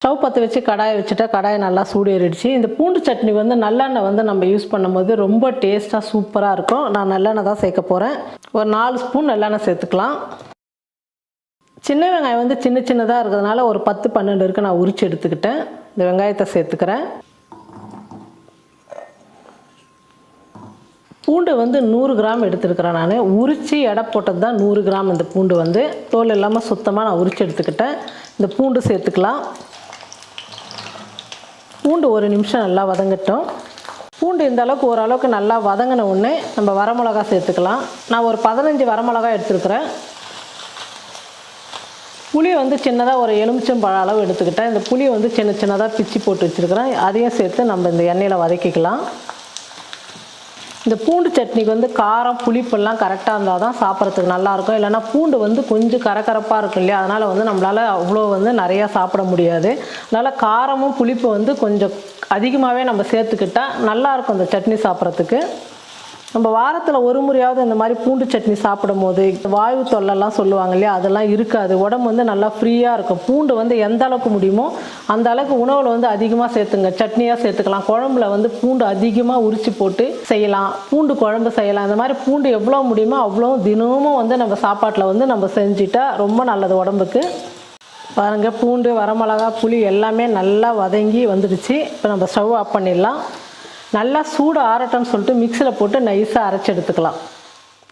Stove பற்ற வச்சு கடாயை வச்சுட்டா கடாயை நல்லா சூடு ஏறிடுச்சு. இந்த பூண்டு சட்னி வந்து நல்லெண்ணெய் வந்து நம்ம யூஸ் பண்ணும்போது ரொம்ப டேஸ்ட்டாக சூப்பராக இருக்கும். நான் நல்லெண்ணெய் தான் சேர்க்க போகிறேன். ஒரு 4 ஸ்பூன் நல்லெண்ணெய் சேர்த்துக்கலாம். சின்ன வெங்காயம் வந்து சின்ன சின்னதாக இருக்கிறதுனால ஒரு 10-12 இருக்குது நான் உரித்து எடுத்துக்கிட்டேன். இந்த வெங்காயத்தை சேர்த்துக்கிறேன். பூண்டு வந்து 100 கிராம் எடுத்துருக்கிறேன். நான் உரித்து எடை போட்டது தான் 100 கிராம். இந்த பூண்டு வந்து தோல் இல்லாமல் சுத்தமாக நான் உரித்து எடுத்துக்கிட்டேன். இந்த பூண்டு சேர்த்துக்கலாம். பூண்டு ஒரு நிமிஷம் நல்லா வதங்கட்டும். பூண்டு இந்த அளவுக்கு ஓரளவுக்கு நல்லா வதங்கின உடனே நம்ம வரமிளகா சேர்த்துக்கலாம். நான் ஒரு 15 வரமிளகா எடுத்துருக்கிறேன். புளி வந்து சின்னதாக ஒரு எலுமிச்சம்பழம் அளவு எடுத்துக்கிட்டேன். இந்த புளியை வந்து சின்ன சின்னதாக பிச்சு போட்டு வச்சுருக்கிறேன். அதையும் சேர்த்து நம்ம இந்த எண்ணெயில் வதக்கிக்கலாம். இந்த பூண்டு சட்னிக்கு வந்து காரம் புளிப்பெல்லாம் கரெக்டாக இருந்தால் தான் சாப்பிட்றதுக்கு நல்லாயிருக்கும். இல்லைனா பூண்டு வந்து கொஞ்சம் கரகரப்பாக இருக்கும் இல்லையா, அதனால் வந்து நம்மளால் அவ்வளோ வந்து நிறையா சாப்பிட முடியாது. அதனால் காரமும் புளிப்பு வந்து கொஞ்சம் அதிகமாகவே நம்ம சேர்த்துக்கிட்டால் நல்லாயிருக்கும் இந்த சட்னி சாப்பிட்றதுக்கு. நம்ம வாரத்தில் ஒரு முறையாவது இந்த மாதிரி பூண்டு சட்னி சாப்பிடும் போது வாயு தொல்லைலாம் சொல்லுவாங்க இல்லையா, அதெல்லாம் இருக்காது. உடம்பு வந்து நல்லா ஃப்ரீயாக இருக்கும். பூண்டு வந்து எந்த அளவுக்கு முடியுமோ அந்த அளவுக்கு உணவில் வந்து அதிகமாக சேர்த்துங்க. சட்னியாக சேர்த்துக்கலாம். குழம்புல வந்து பூண்டு அதிகமாக உரித்து போட்டு செய்யலாம். பூண்டு குழம்பு செய்யலாம். இந்த மாதிரி பூண்டு எவ்வளோ முடியுமோ அவ்வளோ தினமும் வந்து நம்ம சாப்பாட்டில் வந்து நம்ம செஞ்சுட்டா ரொம்ப நல்லது உடம்புக்கு. பாருங்கள், பூண்டு வரமிளகா புளி எல்லாமே நல்லா வதங்கி வந்துடுச்சு. இப்போ நம்ம ஸ்டவ் ஆஃப் பண்ணிடலாம். நல்லா சூடு ஆறட்டும்னு சொல்லிட்டு மிக்சியில் போட்டு நைஸாக அரைச்சி எடுத்துக்கலாம்.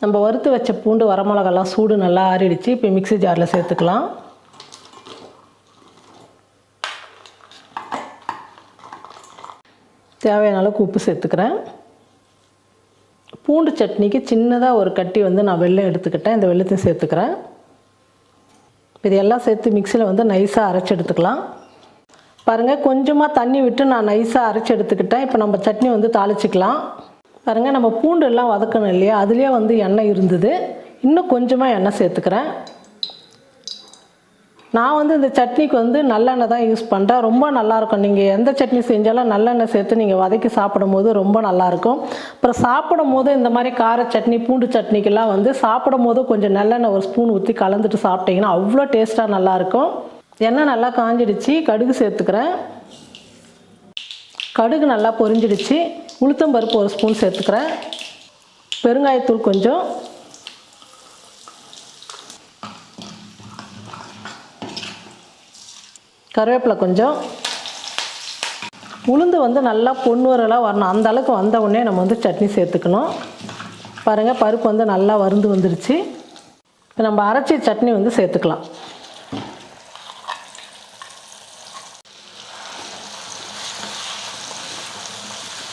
நம்ம வறுத்து வச்ச பூண்டு வரமிளகாலாம் சூடு நல்லா ஆறிடுச்சு. இப்போ மிக்சி ஜாரில் சேர்த்துக்கலாம். தேவையான அளவுக்கு உப்பு சேர்த்துக்கிறேன். பூண்டு சட்னிக்கு சின்னதாக ஒரு கட்டி வந்து நான் வெல்லம் எடுத்துக்கிட்டேன். இந்த வெல்லத்தையும் சேர்த்துக்கிறேன். இது எல்லாம் சேர்த்து மிக்சியில் வந்து நைஸாக அரைச்சி எடுத்துக்கலாம். பாருங்கள், கொஞ்சமாக தண்ணி விட்டு நான் நைஸாக அரைச்சி எடுத்துக்கிட்டேன். இப்போ நம்ம சட்னி வந்து தாளிச்சிக்கலாம். பாருங்கள், நம்ம பூண்டு எல்லாம் வதக்கணும் இல்லையா, அதுலேயே வந்து எண்ணெய் இருந்தது. இன்னும் கொஞ்சமாக எண்ணெய் சேர்த்துக்கிறேன். நான் வந்து இந்த சட்னிக்கு வந்து நல்லெண்ணெய் தான் யூஸ் பண்ணுறேன். ரொம்ப நல்லாயிருக்கும். நீங்கள் எந்த சட்னி செஞ்சாலும் நல்லெண்ணெய் சேர்த்து நீங்கள் வதக்கி சாப்பிடும் போது ரொம்ப நல்லாயிருக்கும். அப்புறம் சாப்பிடும் போது இந்த மாதிரி கார சட்னி பூண்டு சட்னிக்கெல்லாம் வந்து சாப்பிடும் போது கொஞ்சம் நல்லெண்ணெய் ஒரு ஸ்பூன் ஊற்றி கலந்துட்டு சாப்பிட்டிங்கன்னா அவ்வளோ டேஸ்ட்டாக நல்லாயிருக்கும். எண்ணெய் நல்லா காஞ்சிடுச்சு. கடுகு சேர்த்துக்கிறேன். கடுகு நல்லா பொரிஞ்சிடுச்சு. உளுத்தம்பருப்பு ஒரு ஸ்பூன் சேர்த்துக்கிறேன். பெருங்காயத்தூள் கொஞ்சம், கருவேப்பிலை கொஞ்சம். உளுந்து வந்து நல்லா பொன்னுவரலாக வரணும். அந்த அளவுக்கு வந்த உடனே நம்ம வந்து சட்னி சேர்த்துக்கணும். பாருங்கள், பருப்பு வந்து நல்லா வறுந்து வந்துடுச்சு. இப்போ நம்ம அரைச்சி சட்னி வந்து சேர்த்துக்கலாம்.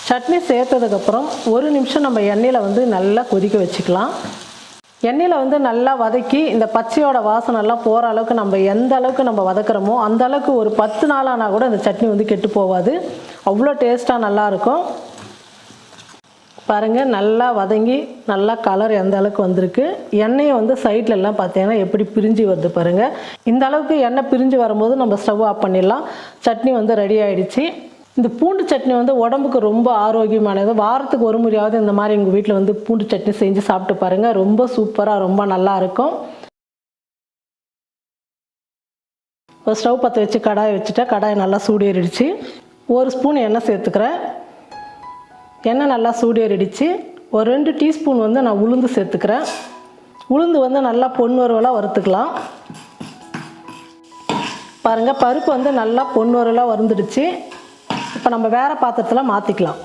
சட்னி சேர்த்ததுக்கப்புறம் ஒரு நிமிஷம் நம்ம எண்ணெயில் வந்து நல்லா கொதிக்க வச்சுக்கலாம். எண்ணெயில் வந்து நல்லா வதக்கி இந்த பச்சையோட வாசனைலாம் போகிற அளவுக்கு நம்ம எந்த அளவுக்கு நம்ம வதக்குறோமோ அந்த அளவுக்கு ஒரு 10 நாள் ஆனால் கூட இந்த சட்னி வந்து கெட்டு போகாது. அவ்வளோ டேஸ்ட்டாக நல்லாயிருக்கும். பாருங்கள், நல்லா வதங்கி நல்லா கலர் எந்த அளவுக்கு வந்திருக்கு. எண்ணெயை வந்து சைட்லலாம் பார்த்தீங்கன்னா எப்படி பிரிஞ்சு வருது பாருங்கள். இந்த அளவுக்கு எண்ணெய் பிரிஞ்சு வரும்போது நம்ம ஸ்டவ் ஆஃப் பண்ணிடலாம். சட்னி வந்து ரெடி ஆகிடுச்சு. இந்த பூண்டு சட்னி வந்து உடம்புக்கு ரொம்ப ஆரோக்கியமானது. வாரத்துக்கு ஒரு முறையாவது இந்த மாதிரி எங்கள் வீட்டில் வந்து பூண்டு சட்னி செஞ்சு சாப்பிட்டு பாருங்கள். ரொம்ப சூப்பராக ரொம்ப நல்லாயிருக்கும். ஒரு ஸ்டவ் பற்ற வச்சு கடாயை வச்சுட்டா கடாயை நல்லா சூடு ஏறிடுச்சு. ஒரு ஸ்பூன் எண்ணெய் சேர்த்துக்கிறேன். எண்ணெய் நல்லா சூடு ஏறிடுச்சு. ஒரு 2 டீஸ்பூன் வந்து நான் உளுந்து சேர்த்துக்கிறேன். உளுந்து வந்து நல்லா பொன்வரலாக வறுத்துக்கலாம். பாருங்கள், பருப்பு வந்து நல்லா பொன்வரலாக வறுந்துடுச்சு. இப்போ நம்ம வேறு பாத்திரத்தில் மாற்றிக்கலாம்.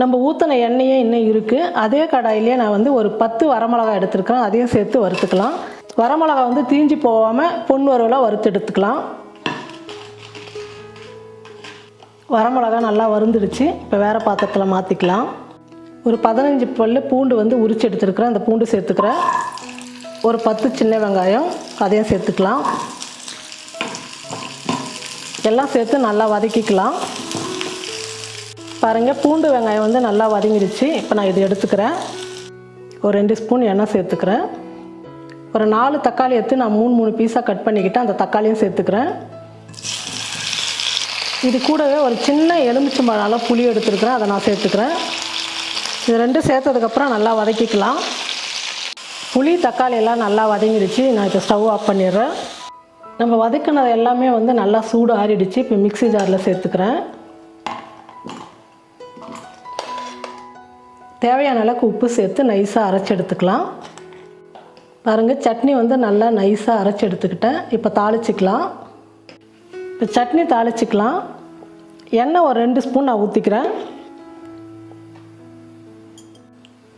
நம்ம ஊற்றின எண்ணெயே இன்னும் இருக்குது. அதே கடாயிலே நான் வந்து ஒரு 10 வரமிளகா எடுத்துருக்கேன். அதையும் சேர்த்து வறுத்துக்கலாம். வரமிளகா வந்து தீஞ்சு போகாமல் பொன்வரலாக வறுத்து எடுத்துக்கலாம். வரமிளகா நல்லா வறுந்துடுச்சு. இப்போ வேறு பாத்திரத்தில் மாற்றிக்கலாம். ஒரு 15 பல்லு பூண்டு வந்து உரித்து எடுத்துருக்கிறேன். அந்த பூண்டு சேர்த்துக்கிறேன். ஒரு 10 சின்ன வெங்காயம் அதையும் சேர்த்துக்கலாம். எல்லாம் சேர்த்து நல்லா வதக்கிக்கலாம். பாருங்கள், பூண்டு வெங்காயம் வந்து நல்லா வதங்கிடுச்சு. இப்போ நான் இது எடுத்துக்கிறேன். ஒரு 2 ஸ்பூன் எண்ணெய் சேர்த்துக்கிறேன். ஒரு 4 தக்காளி எடுத்து நான் 3 பீஸாக கட் பண்ணிக்கிட்டேன். அந்த தக்காளியும் சேர்த்துக்கிறேன். இது கூடவே ஒரு சின்ன எலுமிச்சம்பழம் அளவு புளி எடுத்துருக்கிறேன். அதை நான் சேர்த்துக்கிறேன். இது 2 சேர்த்ததுக்கப்புறம் நல்லா வதக்கிக்கலாம். புளி தக்காளி எல்லாம் நல்லா வதங்கிடுச்சு. நான் இப்போ ஸ்டவ் ஆஃப் பண்ணிடுறேன். நம்ம வதக்கினது எல்லாமே வந்து நல்லா சூடு ஆறிடுச்சு. இப்போ மிக்ஸி ஜாரில் சேர்த்துக்கிறேன். தேவையான அளவுக்கு உப்பு சேர்த்து நைஸாக அரைச்சி எடுத்துக்கலாம். பாருங்கள், சட்னி வந்து நல்லா நைஸாக அரைச்சி எடுத்துக்கிட்டேன். இப்போ தாளிச்சிக்கலாம். இப்போ சட்னி தாளிச்சிக்கலாம். எண்ணெய் ஒரு 2 ஸ்பூன் நான் ஊற்றிக்கிறேன்.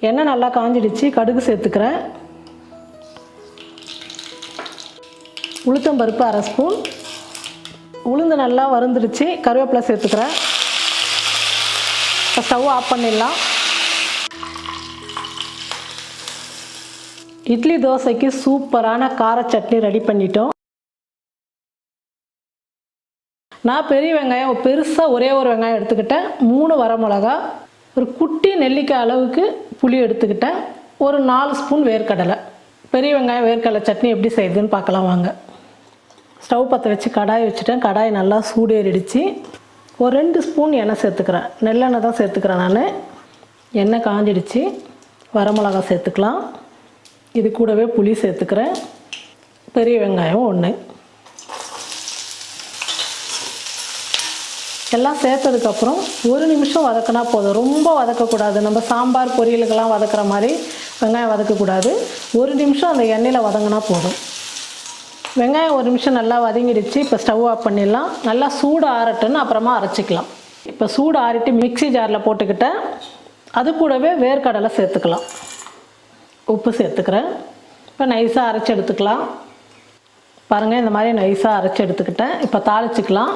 எண்ணெய் நல்லா காஞ்சிடுச்சு. கடுகு சேர்த்துக்கிறேன். உளுத்தம்பருப்பு 1/2 ஸ்பூன். உளுந்து நல்லா வறுந்துடுச்சு. கருவேப்பிலை சேர்த்துக்கிறேன். இப்போ ஸ்டவ் ஆஃப் பண்ணிடலாம். இட்லி தோசைக்கு சூப்பரான கார சட்னி ரெடி பண்ணிட்டோம். நான் பெரிய வெங்காயம் பெருசாக ஒரே ஒரு வெங்காயம் எடுத்துக்கிட்டேன். 3 வரமிளகா, ஒரு குட்டி நெல்லிக்காய் அளவுக்கு புளி எடுத்துக்கிட்டேன். ஒரு 4 ஸ்பூன் வேர்க்கடலை. பெரிய வெங்காயம் வேர்க்கடலை சட்னி எப்படி செய்யுதுன்னு பார்க்கலாம் வாங்க. ஸ்டவ் பற்ற வச்சு கடாய் வச்சுட்டேன். கடாய் நல்லா சூடேறிடுச்சு. ஒரு 2 ஸ்பூன் எண்ணெய் சேர்த்துக்கிறேன். நெல்லெண்ணெய் தான் சேர்த்துக்கிறேன் நான். எண்ணெய் காஞ்சிடுச்சு. வரமிளகா சேர்த்துக்கலாம். இது கூடவே புளி சேர்த்துக்கிறேன். பெரிய வெங்காயம் 1. எல்லாம் சேர்த்ததுக்கப்புறம் 1 நிமிஷம் வதக்கினா போதும். ரொம்ப வதக்கக்கூடாது. நம்ம சாம்பார் பொரியலுக்கெல்லாம் வதக்குற மாதிரி வெங்காயம் வதக்கக்கூடாது. 1 நிமிஷம் அந்த எண்ணெயில் வதங்கினா போதும். வெங்காயம் 1 நிமிஷம் நல்லா வதங்கிடுச்சு. இப்போ ஸ்டவ் ஆஃப் பண்ணிடலாம். நல்லா சூடு ஆறட்டுன்னு அப்புறமா அரைச்சிக்கலாம். இப்போ சூடு ஆறிட்டு மிக்ஸி ஜாரில் போட்டுக்கிட்டேன். அது கூடவே வேர்க்கடலை சேர்த்துக்கலாம். உப்பு சேர்த்துக்கிறேன். இப்போ நைஸாக அரைச்சி எடுத்துக்கலாம். பாருங்கள், இந்த மாதிரி நைஸாக அரைச்சி எடுத்துக்கிட்டேன். இப்போ தாளிச்சிக்கலாம்.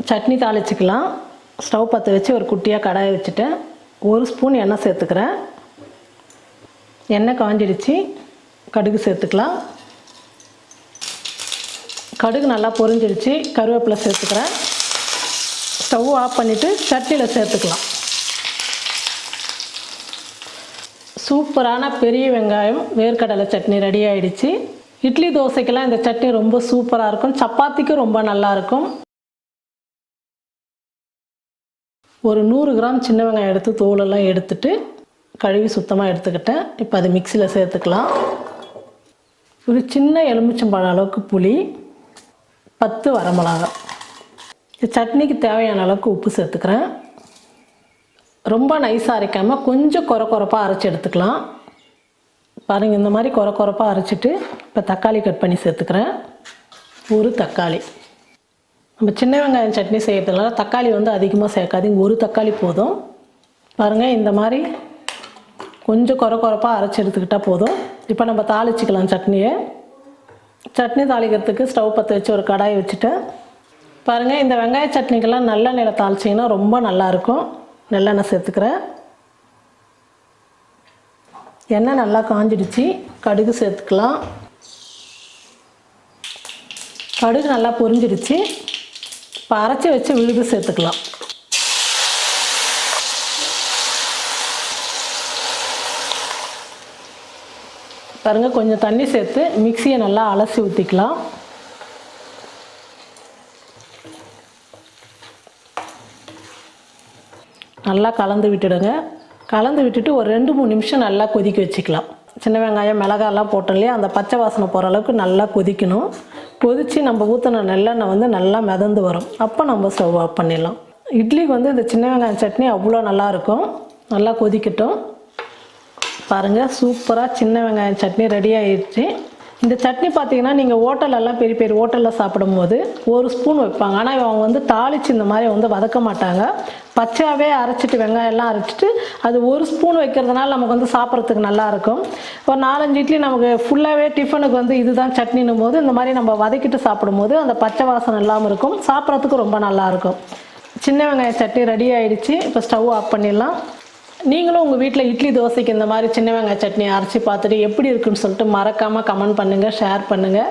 சட்னி தாளிச்சிக்கலாம். ஸ்டவ் பற்ற வச்சு ஒரு குட்டியாக கடாயை வச்சுட்டேன். 1 ஸ்பூன் எண்ணெய் சேர்த்துக்கிறேன். எண்ணெய் காஞ்சிடுச்சு. கடுகு சேர்த்துக்கலாம். கடுகு நல்லா பொரிஞ்சிடுச்சு. கருவேப்பிலை சேர்த்துக்கிறேன். ஸ்டவ் ஆஃப் பண்ணிவிட்டு சட்னியில் சேர்த்துக்கலாம். சூப்பரான பெரிய வெங்காயம் வேர்க்கடலை சட்னி ரெடி ஆகிடுச்சு. இட்லி தோசைக்கெல்லாம் இந்த சட்னி ரொம்ப சூப்பராக இருக்கும். சப்பாத்திக்கும் ரொம்ப நல்லாயிருக்கும். ஒரு 100 கிராம் சின்ன வெங்காயம் எடுத்து தோலெல்லாம் எடுத்துட்டு கழுவி சுத்தமாக எடுத்துக்கிட்டேன். இப்போ அது மிக்சியில் சேர்த்துக்கலாம். ஒரு சின்ன எலுமிச்சம்பழம் அளவுக்கு புளி, 10 வரமிளகா. சட்னிக்கு தேவையான அளவுக்கு உப்பு சேர்த்துக்கிறேன். ரொம்ப நைஸாக அரைக்காமல் கொஞ்சம் கொரப்பாக அரைச்சி எடுத்துக்கலாம். பாருங்கள், இந்த மாதிரி கொரப்பாக அரைச்சிட்டு இப்போ தக்காளி கட் பண்ணி சேர்த்துக்கிறேன். ஒரு தக்காளி. நம்ம சின்ன வெங்காயம் சட்னி செய்கிறதுனால தக்காளி வந்து அதிகமாக சேர்க்காதீங்க. ஒரு தக்காளி போதும். பாருங்கள், இந்த மாதிரி கொஞ்சம் கொரப்பாக அரைச்சி எடுத்துக்கிட்டால் போதும். இப்போ நம்ம தாளிச்சிக்கலாம் சட்னியை. சட்னி தாளிக்கிறதுக்கு ஸ்டவ் பற்ற வச்சு ஒரு கடாயை வச்சுட்டேன். பாருங்கள், இந்த வெங்காய சட்னிக்கெல்லாம் நல்லெண்ணெயில் தாளிச்சிங்கன்னா ரொம்ப நல்லாயிருக்கும். நல்லெண்ணெய் சேர்த்துக்கிறேன். எண்ணெய் நல்லா காஞ்சிடுச்சு. கடுகு சேர்த்துக்கலாம். கடுகு நல்லா பொரிஞ்சிடுச்சு. இப்போ அரைச்சி வச்சு விழுது சேர்த்துக்கலாம். பாருங்கள், கொஞ்சம் தண்ணி சேர்த்து மிக்சியை நல்லா அலசி ஊற்றிக்கலாம். நல்லா கலந்து விட்டுடுங்க. கலந்து விட்டுட்டு ஒரு 2-3 நிமிஷம் நல்லா கொதிக்க வச்சுக்கலாம். சின்ன வெங்காயம் மிளகாயெல்லாம் போட்டோம் இல்லையா, அந்த பச்சை வாசனை போகிற அளவுக்கு நல்லா கொதிக்கணும். கொதித்து நம்ம ஊற்றின நெல்லெண்ணெய் வந்து நல்லா மிதந்து வரும். அப்போ நம்ம ஸ்டவ் ஆஃப் பண்ணிடலாம். இட்லிக்கு வந்து இந்த சின்ன வெங்காயம் சட்னி அவ்வளோ நல்லாயிருக்கும். நல்லா கொதிக்கட்டும். பாருங்கள், சூப்பராக சின்ன வெங்காயம் சட்னி ரெடி ஆகிடுச்சு. இந்த சட்னி பார்த்தீங்கன்னா நீங்கள் ஹோட்டலெல்லாம் பெரிய பெரிய ஹோட்டலில் சாப்பிடும்போது 1 ஸ்பூன் வைப்பாங்க. ஆனால் அவங்க வந்து தாளித்து இந்த மாதிரி வந்து வதக்க மாட்டாங்க. பச்சையாகவே அரைச்சிட்டு வெங்காயம்லாம் அரைச்சிட்டு அது 1 ஸ்பூன் வைக்கிறதுனால நமக்கு வந்து சாப்பிட்றதுக்கு நல்லாயிருக்கும். ஒரு 4-5 இட்லி நமக்கு ஃபுல்லாகவே டிஃபனுக்கு வந்து இதுதான் சட்னின்னும் போது இந்த மாதிரி நம்ம வதக்கிட்டு சாப்பிடும்போது அந்த பச்சை வாசனை இல்லாமல் இருக்கும். சாப்பிட்றதுக்கு ரொம்ப நல்லாயிருக்கும். சின்ன வெங்காய சட்னி ரெடி ஆகிடுச்சு. இப்போ ஸ்டவ் ஆஃப் பண்ணிடலாம். நீங்களும் உங்கள் வீட்டில் இட்லி தோசைக்கு இந்த மாதிரி சின்ன வெங்காய சட்னி அரைச்சி பார்த்துட்டு எப்படி இருக்குன்னு சொல்லிட்டு மறக்காமல் கமெண்ட் பண்ணுங்கள், ஷேர் பண்ணுங்கள்.